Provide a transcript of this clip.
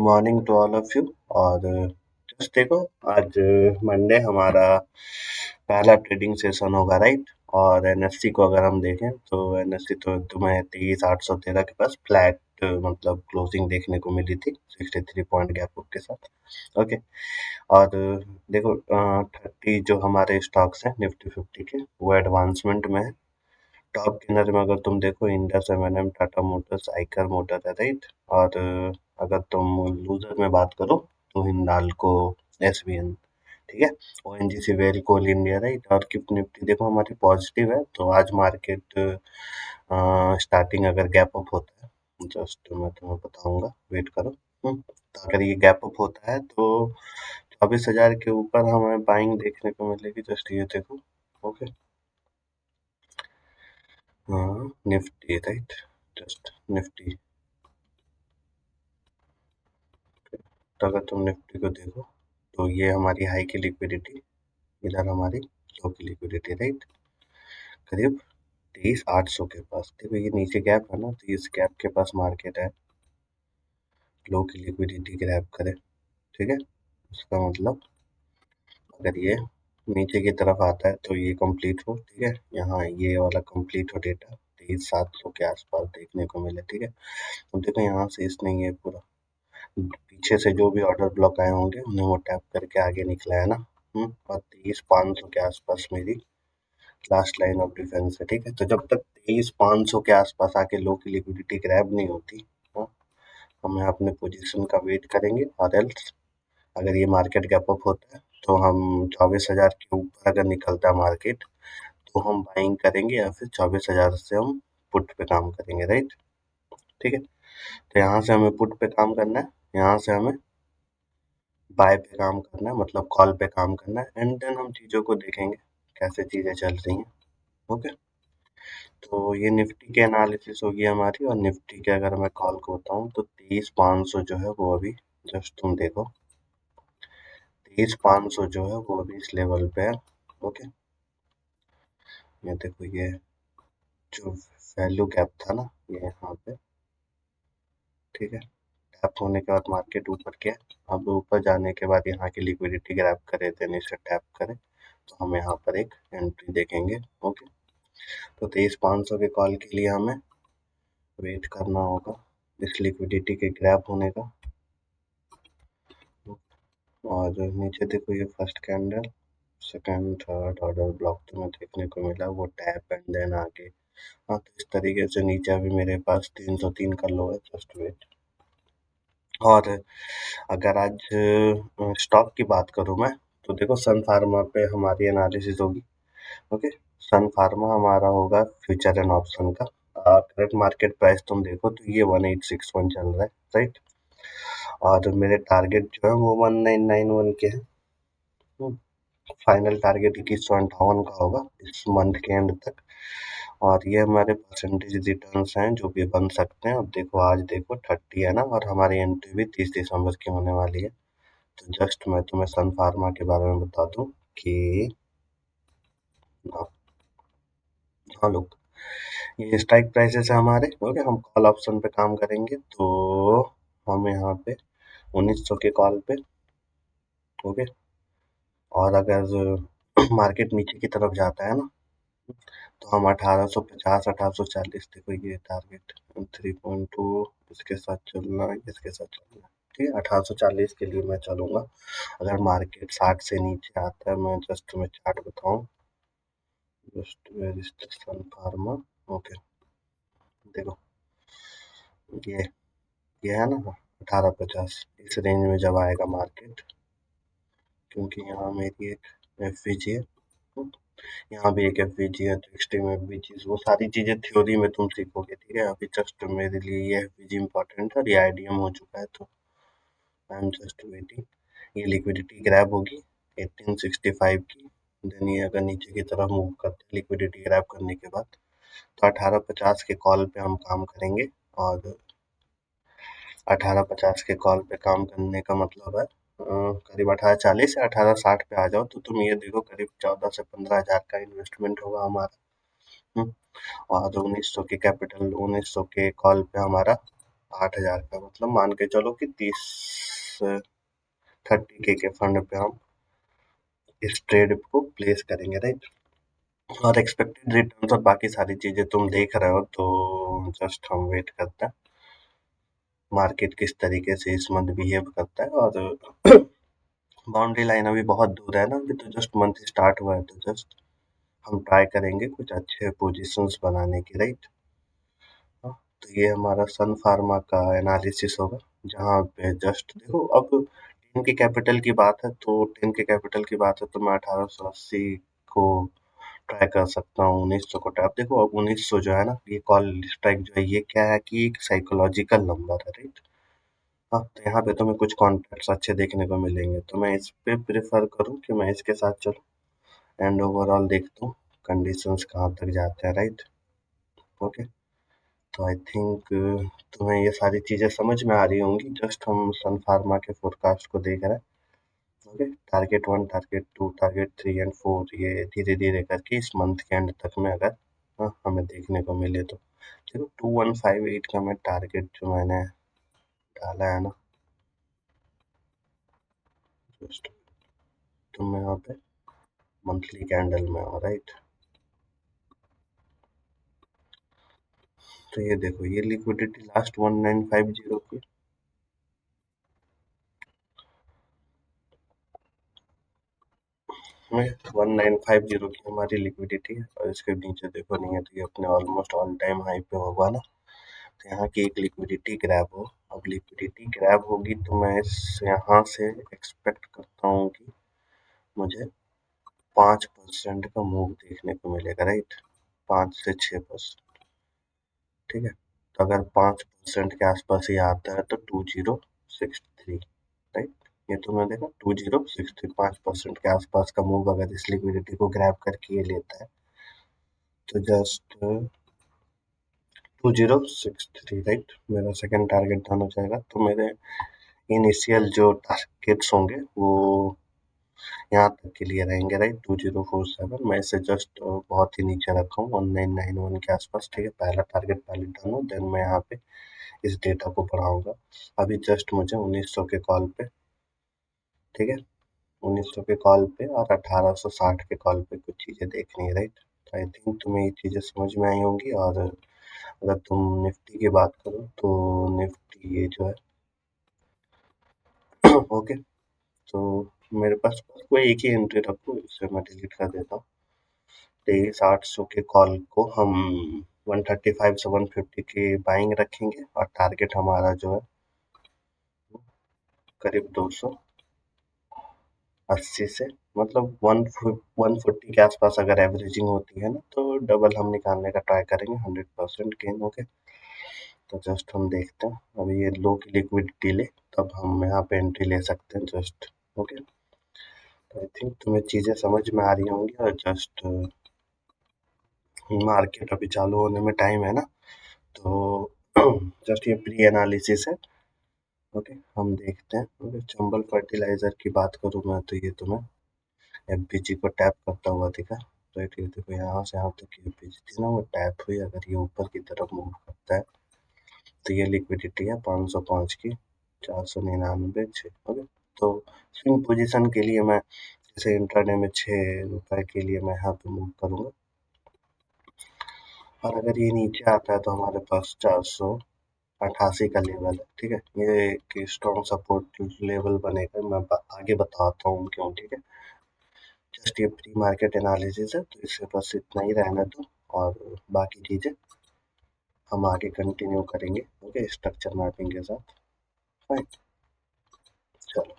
Morning to all of you. और just देखो, आज मंडे हमारा पहला ट्रेडिंग सेशन होगा, राइट। और एनएससी को अगर हम देखें तो एनएससी तो तुम्हें 23,813 के पास फ्लैट मतलब क्लोजिंग देखने को मिली थी 63 पॉइंट गैप अप के साथ। ओके। और देखो, 30 जो हमारे स्टॉक्स हैं निफ्टी 50 के, वो एडवांसमेंट में है। टॉप गेनर में अगर तुम देखो, इंडस, एम&एम, टाटा मोटर्स, आइकर मोटर है, राइट। और अगर तुम लूजर में बात करो तो हिंडाल्को, एसबीएन, ठीक है, ओएनजीसी, वेल, कोल इंडिया, राइट। और गिफ्ट निफ्टी देखो हमारी पॉजिटिव है, तो आज मार्केट स्टार्टिंग अगर गैप अप होता है, जस्ट मैं तुम्हें बताऊंगा, वेट करो। तो अगर ये गैप अप होता है तो 24,000 के ऊपर हमें बाइंग देखने को मिलेगी। जस्ट ये देखो। ओके। हाँ, निफ्टी, राइट। Just Nifty. तो अगर तुम निफ्टी को देखो तो ये हमारी हाई की लिक्विडिटी, इधर हमारी लो की लिक्विडिटी, राइट। करीब 23,800 के पास देखो, ये नीचे गैप है ना, तो इस गैप के पास मार्केट है, लो की लिक्विडिटी ग्रैब करे, ठीक है। इसका मतलब अगर ये नीचे की तरफ आता है तो ये कंप्लीट हो, ठीक है, यहाँ ये वाला कंप्लीट हो, डेटा 23,700 के आसपास देखने को मिले, ठीक है। अब देखो यहाँ से इसने ये पूरा पीछे से जो भी ऑर्डर ब्लॉक आए होंगे उन्हें वो टैप करके आगे निकला है ना। और 23,500 के आसपास मेरी लास्ट लाइन ऑफ डिफेंस है, ठीक है। तो जब तक 23,500 के आसपास आके लो की लिक्विडिटी ग्रैब नहीं होती, हाँ, हमें अपने पोजीशन का वेट करेंगे। और एल्स अगर ये मार्केट गैप अप होता है तो हम 24,000 के ऊपर अगर निकलता है मार्केट तो हम बाइंग करेंगे, या फिर 24,000 से हम पुट पे काम करेंगे, राइट। ठीक है। तो यहाँ से हमें पुट पे काम करना है, यहाँ से हमें बाय पे काम करना है, मतलब कॉल पे काम करना है। एंड देन हम चीज़ों को देखेंगे कैसे चीज़ें चल रही हैं। ओके। तो ये निफ्टी की एनालिसिस होगी हमारी। और निफ्टी के अगर मैं कॉल को बताऊँ तो 23,500 जो है वो अभी, जस्ट तुम देखो, 23,500 जो है वो अभी इस लेवल पे है। ओके। ये देखो, ये जो वैल्यू गैप था ना, ये यहाँ पे, ठीक है। टैप होने के बाद मार्केट ऊपर गया। अब ऊपर जाने के बाद यहाँ की लिक्विडिटी ग्रैब करे थे, इसे टैप करे, तो हम यहाँ पर एक एंट्री देखेंगे। ओके। तो 23,500 के कॉल के लिए हमें वेट करना होगा इस लिक्विडिटी के ग्रैब होने का। और नीचे देखो, ये first candle, second, third order block तुम्हें देखने को मिला, वो टैप एंड देन आगे। हाँ, तो इस तरीके से नीचे अभी मेरे पास 303 का लो है, जस्ट वेट। और अगर आज स्टॉक की बात करूँ मैं, तो देखो सन फार्मा पे हमारी एनालिसिस होगी। ओके। सन फार्मा हमारा होगा फ्यूचर एंड ऑप्शन का। करेक्ट मार्केट प्राइस तुम देखो तो ये 1861 चल रहा है, राइट। और मेरे टारगेट जो है वो 1991 के हैं। फाइनल टारगेट 2158 का होगा इस मंथ के एंड तक। और ये हमारे परसेंटेज रिटर्न्स हैं जो भी बन सकते हैं। अब देखो, आज देखो 30 है ना, और हमारी एंट्री भी 30 दिसंबर की होने वाली है। तो जस्ट मैं तुम्हें सन फार्मा के बारे में बता दूं कि हाँ, हाँ लोग, ये स्ट्राइक प्राइसेस है हमारे। ओके, हम कॉल ऑप्शन पे काम करेंगे तो हम यहाँ पे 1900 के कॉल पे। ओके। और अगर मार्केट नीचे की तरफ जाता है ना, तो हम 1850, 1840, देखो ये टारगेट 3.2, इसके साथ चलना है, इसके साथ चलना है, ठीक है। 1840 के लिए मैं चलूंगा। अगर मार्केट 60 से नीचे आता है, मैं जस्ट तुम्हें चार्ट बताऊं, just where is the Sun Pharma. Okay. देखो, ये ये है ना 1850, इस रेंज में जब आएगा मार्केट, क्योंकि यहाँ मेरी एक एफवीजी है, यहाँ भी एक एफवीजी है, तो एक्सट्रीम एफवीजी, वो सारी चीजें थ्योरी में तुम सीखोगे, ठीक है। अभी जस्ट मेरे लिए ये एफवीजी इंपॉर्टेंट है, और ये आईडीएम हो चुका है, तो आई एम जस्ट वेटिंग। ये लिक्विडिटी ग्रैब होगी 1865 की। देन ये अगर नीचे की तरफ मूव करते हैं लिक्विडिटी ग्रैब करने के बाद, तो 1850 के कॉल पे हम काम करेंगे। और 1850 के कॉल पे काम करने का मतलब है करीब 1840 या 1860 पे आ जाओ, तो तुम ये देखो करीब 14 से 15 हज़ार का इन्वेस्टमेंट होगा हमारा। और 1900 के कैपिटल, 1900 के कॉल पे हमारा 8,000 का, मतलब मान के चलो कि 30K के फंड पे हम इस ट्रेड को प्लेस करेंगे, राइट। और एक्सपेक्टेड रिटर्न और बाकी सारी चीजें तुम देख रहे हो, तो जस्ट हम वेट करते हैं मार्केट किस तरीके से इस मंथ बिहेव करता है। और बाउंड्री लाइन अभी बहुत दूर है ना, अभी तो जस्ट मंथ स्टार्ट हुआ है, तो जस्ट हम ट्राई करेंगे कुछ अच्छे पोजीशंस बनाने की, राइट। हाँ, तो ये हमारा सन फार्मा का एनालिसिस होगा, जहाँ पे जस्ट देखो अब 10 के कैपिटल की बात है, तो 10 के कैपिटल की बात है तो मैं 1880 को ट्राई कर सकता हूँ, 1900 को ट्राई। अब देखो अब 1900 जो है ना, ये कॉल स्ट्राइक जो है, ये क्या है कि एक साइकोलॉजिकल नंबर है, राइट। हाँ, तो यहाँ पे तुम्हें कुछ कॉन्ट्रैक्ट्स अच्छे देखने को मिलेंगे, तो मैं इस पे प्रेफर करूँ कि मैं इसके साथ चलूँ एंड ओवरऑल देखता हूँ कंडीशंस कहाँ तक जाते हैं, राइट। ओके, तो आई थिंक तुम्हें ये सारी चीज़ें समझ में आ रही होंगी। जस्ट हम सन फार्मा के फोरकास्ट को देख रहे हैं। Okay, target 1, target 2, target 3 and 4 ये धीरे धीरे करके इस मंथ के एंड तक में अगर हमें देखने को मिले तो देखो 2158 का मैं टारगेट जो मैंने डाला है ना, जस्ट तो मैं यहाँ पे मंथली कैंडल में हूँ, राइट। तो ये देखो ये लिक्विडिटी लास्ट 1950 की, 1950 की हमारी लिक्विडिटी है, और इसके नीचे देखो नहीं है तो ये अपने ऑलमोस्ट ऑल टाइम हाई पे होगा ना। तो यहाँ की एक लिक्विडिटी ग्रैब हो, अब लिक्विडिटी ग्रैब होगी तो मैं इस यहाँ से एक्सपेक्ट करता हूँ कि मुझे 5% का मूव देखने को मिलेगा, राइट। 5 से 6%, ठीक है। तो अगर 5% के आसपास ही आता है तो 2063, राइट। ये तो मैं देखा 2063, 5% के आसपास का मूव अगर इस लिक्विडिटी को ग्रैब करके ये लेता है तो जस्ट 2063, राइट, मेरा सेकंड टारगेट डाउन हो जाएगा। तो मेरे इनिशियल जो टारगेट्स होंगे वो यहाँ तक के लिए रहेंगे, राइट, 2047। मैं इसे जस्ट बहुत ही नीचे रखा हूँ 1991 के आसपास, ठीक है। पहला टारगेट पहले डाउन हो, देन मैं यहाँ पे इस डेटा को बढ़ाऊंगा। अभी जस्ट मुझे 1900 के कॉल पे, ठीक है, 1900 के कॉल पे और 1860 के कॉल पे कुछ चीज़ें देखनी है, राइट। तो आई थिंक तुम्हें ये चीज़ें समझ में आई होंगी। और अगर तुम निफ्टी की बात करो तो निफ्टी ये जो है ओके, तो मेरे पास कोई एक ही एंट्री रखो, इसे मैं डिलीट कर देता हूँ। 23,800 के कॉल को हम 135 से 150 के बाइंग रखेंगे, और टारगेट हमारा जो है करीब 280 से, मतलब 140 के आसपास अगर एवरेजिंग होती है ना, तो डबल हम निकालने का ट्राई करेंगे, 100% गेन। ओके, तो जस्ट हम देखते हैं, अभी ये लो की लिक्विडिटी ले तब हम यहाँ पे एंट्री ले सकते हैं, जस्ट। ओके, तो आई थिंक तुम्हें चीज़ें समझ में आ रही होंगी। और जस्ट मार्केट अभी चालू होने में टाइम है ना, तो जस्ट ये प्री एनालिसिस है। ओके, हम देखते हैं। ओके, चंबल फर्टिलाइजर की बात करूँ मैं तो ये तुम्हें एफबीजी को टैप करता हुआ दिखा, राइट। ये देखो यहाँ से यहाँ तक एफबीजी थी ना, वो टैप हुई, अगर ये ऊपर की तरफ मूव करता है तो ये लिक्विडिटी है 505 की, 499 6। ओके, तो स्विंग पोजीशन के लिए मैं जैसे इंट्राडे में 6 रुपए के लिए मैं यहाँ पे मूव करूँगा, और अगर ये नीचे आता है तो हमारे पास 488 का लेवल है, ठीक है। ये एक स्ट्रॉन्ग सपोर्ट लेवल बनेगा, मैं आगे बताता हूँ क्यों, ठीक है। जस्ट ये प्री मार्केट एनालिसिस है, तो इससे बस इतना ही रहना दो, और बाकी चीज़ें हम आगे कंटिन्यू करेंगे, ओके, स्ट्रक्चर मैपिंग के साथ। फाइन, चलो।